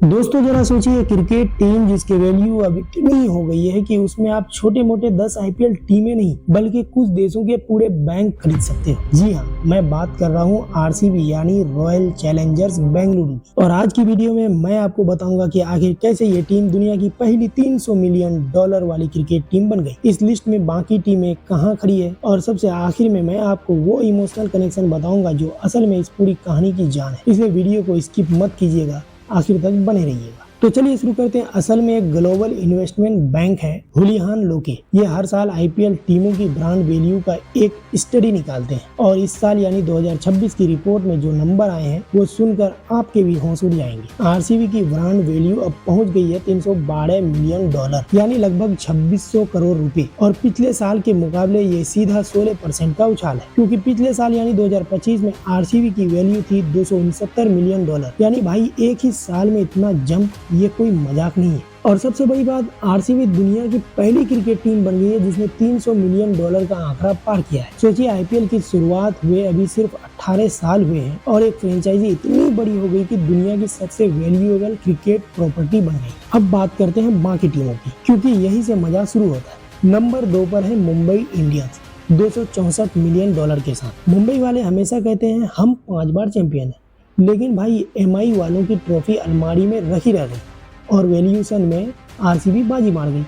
दोस्तों जरा सोचिए, क्रिकेट टीम जिसकी वैल्यू अब इतनी हो गई है कि उसमें आप छोटे मोटे 10 आईपीएल टीमें नहीं बल्कि कुछ देशों के पूरे बैंक खरीद सकते हो। जी हाँ, मैं बात कर रहा हूँ आरसीबी यानी रॉयल चैलेंजर्स बेंगलुरु। और आज की वीडियो में मैं आपको बताऊंगा कि आखिर कैसे ये टीम दुनिया की पहली $300 मिलियन वाली क्रिकेट टीम बन गई। इस लिस्ट में बाकी टीमें कहाँ खड़ी है और सबसे आखिर में मैं आपको वो इमोशनल कनेक्शन बताऊंगा जो असल में इस पूरी कहानी की जान है। इसलिए वीडियो को स्किप मत कीजिएगा, आखिर तक बने रहिएगा। तो चलिए शुरू करते हैं। असल में एक ग्लोबल इन्वेस्टमेंट बैंक है हुलिहान लोके। ये हर साल आईपीएल टीमों की ब्रांड वैल्यू का एक स्टडी निकालते हैं और इस साल यानी 2026 की रिपोर्ट में जो नंबर आए हैं वो सुनकर आपके भी होश उड़ जाएंगे। आरसीबी की ब्रांड वैल्यू अब पहुंच गई है $312 मिलियन यानी लगभग 2600 करोड़ रुपए। और पिछले साल के मुकाबले ये सीधा 16% का उछाल है, क्योंकि पिछले साल यानी 2025 में आरसीबी की वैल्यू थी $269 मिलियन। यानी भाई एक ही साल में इतना जंप, ये कोई मजाक नहीं है। और सबसे बड़ी बात, आरसीबी दुनिया की पहली क्रिकेट टीम बन गई है जिसने $300 मिलियन का आंकड़ा पार किया है। सोचिए, आईपीएल की शुरुआत हुए अभी सिर्फ 18 साल हुए हैं और एक फ्रेंचाइजी इतनी बड़ी हो गई कि दुनिया की सबसे वैल्यूएबल क्रिकेट प्रॉपर्टी बन गई। अब बात करते हैं बाकी टीमों की, क्योंकि यही से मजा शुरू होता है। नंबर 2 पर है मुंबई इंडियंस $264 मिलियन के साथ। मुंबई वाले हमेशा कहते हैं हम 5 बार चैंपियन है, लेकिन भाई एमआई वालों की ट्रॉफी अलमारी में रखी रह गई और वैल्यूएशन में आरसीबी बाजी मार गई।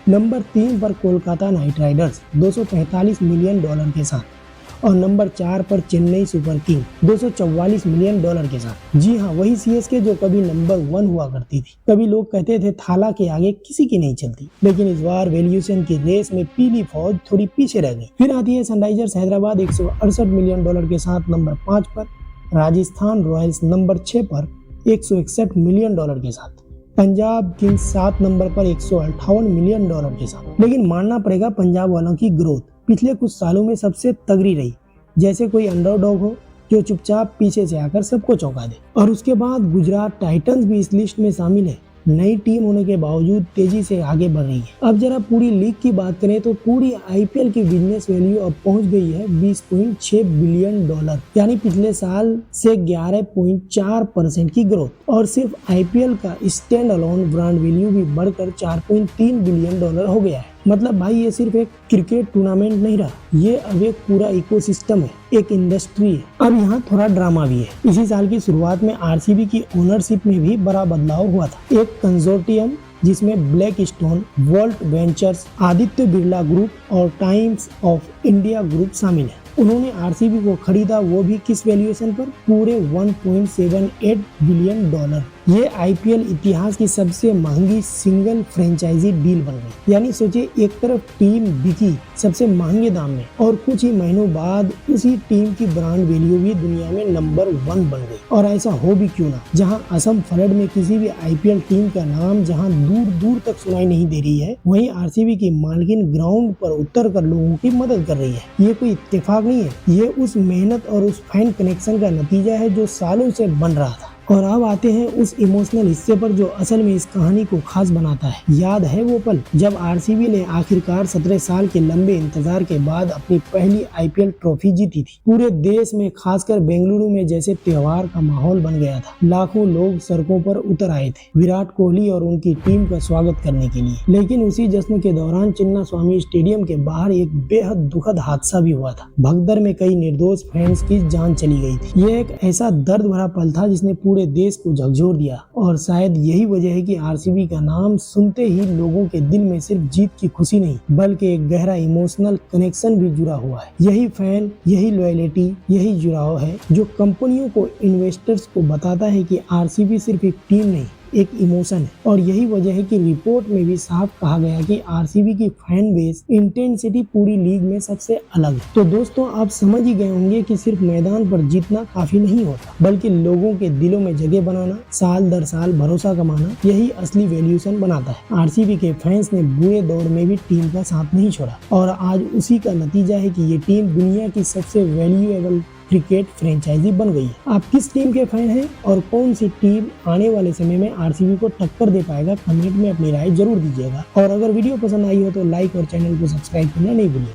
नंबर 3 पर कोलकाता नाइट राइडर्स $245 मिलियन के साथ और नंबर 4 पर चेन्नई सुपर किंग $244 मिलियन के साथ। जी हाँ, वही सीएसके जो कभी नंबर 1 हुआ करती थी। कभी लोग कहते थे थाला के आगे किसी की नहीं चलती, लेकिन इस बार वैल्यूएशन की रेस में पीली फौज थोड़ी पीछे रह गई। फिर आती है सनराइजर्स हैदराबाद $168 मिलियन के साथ नंबर 5 पर। राजस्थान रॉयल्स नंबर 6 पर $161 मिलियन के साथ। पंजाब किंग्स 7 नंबर पर $158 मिलियन के साथ। लेकिन मानना पड़ेगा पंजाब वालों की ग्रोथ पिछले कुछ सालों में सबसे तगड़ी रही, जैसे कोई अंडरडॉग हो जो चुपचाप पीछे से आकर सबको चौंका दे। और उसके बाद गुजरात टाइटंस भी इस लिस्ट में शामिल है। नई टीम होने के बावजूद तेजी से आगे बढ़ रही है। अब जरा पूरी लीग की बात करें तो पूरी आईपीएल की बिजनेस वैल्यू अब पहुंच गई है $20.6 बिलियन, यानी पिछले साल से 11.4% की ग्रोथ। और सिर्फ आईपीएल का स्टैंड अलोन ब्रांड वैल्यू भी बढ़कर $4.3 बिलियन हो गया है। मतलब भाई ये सिर्फ एक क्रिकेट टूर्नामेंट नहीं रहा, ये अब एक पूरा इकोसिस्टम है, एक इंडस्ट्री है। अब यहाँ थोड़ा ड्रामा भी है। इसी साल की शुरुआत में आरसीबी की ओनरशिप में भी बड़ा बदलाव हुआ था। एक कंसोर्टियम जिसमें Blackstone, Vault Ventures, Aditya Birla group और टाइम्स ऑफ इंडिया ग्रुप शामिल है। उन्होंने आरसीबी को खरीदा, वो भी किस वैल्यूएशन पर? पूरे $1.78 बिलियन। ये आईपीएल इतिहास की सबसे महंगी सिंगल फ्रेंचाइजी डील बन गई। यानी सोचिए, एक तरफ टीम बिकी सबसे महंगे दाम में और कुछ ही महीनों बाद उसी टीम की ब्रांड वैल्यू भी दुनिया में नंबर 1 बन गई। और ऐसा हो भी क्यों ना, जहां असम फ्लड में किसी भी आईपीएल टीम का नाम जहां दूर दूर तक सुनाई नहीं दे रही है, वहीं आरसीबी की मालकिन ग्राउंड पर उतर कर लोगों की मदद कर रही है। ये कोई इत्तेफाक नहीं है, ये उस मेहनत और उस फैन कनेक्शन का नतीजा है जो सालों से बन रहा था। और अब आते हैं उस इमोशनल हिस्से पर जो असल में इस कहानी को खास बनाता है। याद है वो पल जब आरसीबी ने आखिरकार 17 साल के लंबे इंतजार के बाद अपनी पहली आईपीएल ट्रॉफी जीती थी। पूरे देश में, खासकर बेंगलुरु में जैसे त्योहार का माहौल बन गया था। लाखों लोग सड़कों पर उतर आए थे विराट कोहली और उनकी टीम का स्वागत करने के लिए। लेकिन उसी जश्न के दौरान चिन्नास्वामी स्टेडियम के बाहर एक बेहद दुखद हादसा भी हुआ था। भगदड़ में कई निर्दोष फैंस की जान चली गई थी। ये एक ऐसा दर्द भरा पल था जिसने पूरे देश को झकझोर दिया। और शायद यही वजह है कि आरसीबी का नाम सुनते ही लोगों के दिल में सिर्फ जीत की खुशी नहीं बल्कि एक गहरा इमोशनल कनेक्शन भी जुड़ा हुआ है। यही फैन, यही लॉयल्टी, यही जुड़ाव है जो कंपनियों को, इन्वेस्टर्स को बताता है कि आरसीबी सिर्फ एक टीम नहीं, एक इमोशन है। और यही वजह है कि रिपोर्ट में भी साफ कहा गया कि आरसीबी की फैन बेस इंटेंसिटी पूरी लीग में सबसे अलग है। तो दोस्तों, आप समझ ही गए होंगे कि सिर्फ मैदान पर जीतना काफी नहीं होता, बल्कि लोगों के दिलों में जगह बनाना, साल दर साल भरोसा कमाना, यही असली वैल्यूएशन बनाता है। आरसीबी के फैंस ने बुरे दौर में भी टीम का साथ नहीं छोड़ा और आज उसी का नतीजा है कि ये टीम दुनिया की सबसे वैल्यूएबल क्रिकेट फ्रेंचाइजी बन गई है। आप किस टीम के फैन हैं और कौन सी टीम आने वाले समय में आरसीबी को टक्कर दे पाएगा? कमेंट में अपनी राय जरूर दीजिएगा। और अगर वीडियो पसंद आई हो तो लाइक और चैनल को सब्सक्राइब करना नहीं भूलिए।